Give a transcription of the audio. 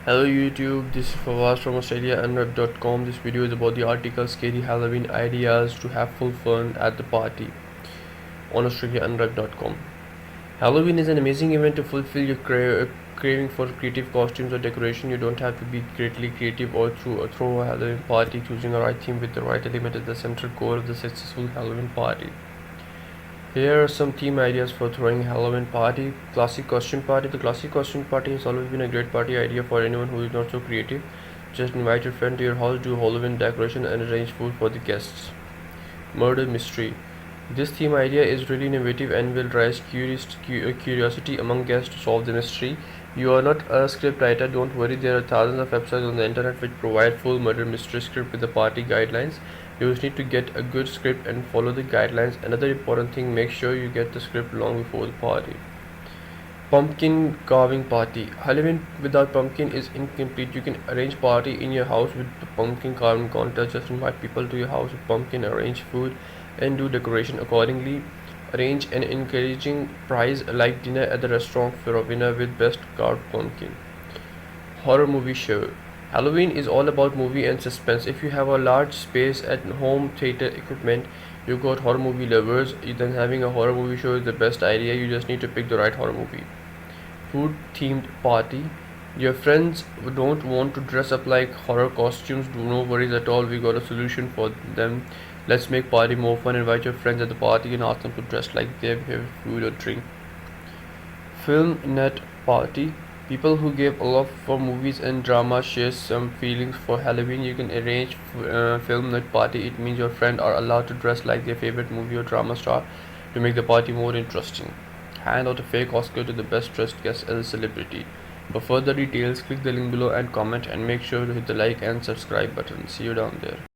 Hello YouTube, this is Fawaz from Australia Unwrapped.com. This video is about the article Scary Halloween Ideas to Have Full Fun at the Party on Australia Unwrapped.com. Halloween is an amazing event to fulfill your craving for creative costumes or decoration. You don't have to be greatly creative or throw a Halloween party. Choosing a right theme with the right element is the central core of the successful Halloween party. Here are some theme ideas for throwing a Halloween party. Classic costume party. The classic costume party has always been a great party idea for anyone who is not so creative. Just invite your friend to your house, do Halloween decoration, and arrange food for the guests. Murder mystery. This theme idea is really innovative and will raise curiosity among guests to solve the mystery. You are not a script writer, don't worry, there are thousands of websites on the internet which provide full murder mystery script with the party guidelines. You just need to get a good script and follow the guidelines. Another important thing, make sure you get the script long before the party. Pumpkin carving party. Halloween without pumpkin is incomplete. You can arrange party in your house with the pumpkin carving contest. Just invite people to your house with pumpkin, arrange food, and do decoration accordingly. Arrange an encouraging prize like dinner at the restaurant for a winner with best carved pumpkin. Horror movie show. Halloween is all about movie and suspense. If you have a large space at home theater equipment, you got horror movie lovers, then having a horror movie show is the best idea. You just need to pick the right horror movie. Food themed party. Your friends don't want to dress up like horror costumes, no worries at all, we got a solution for them. Let's make party more fun. Invite your friends at the party and ask them to dress like their favorite food or drink. Film net party. People who give a love for movies and drama share some feelings for Halloween. You can arrange film night party. It means your friends are allowed to dress like their favorite movie or drama star to make the party more interesting. Hand out a fake Oscar to the best dressed guest as a celebrity. For further details, click the link below and comment, and make sure to hit the like and subscribe button. See you down there.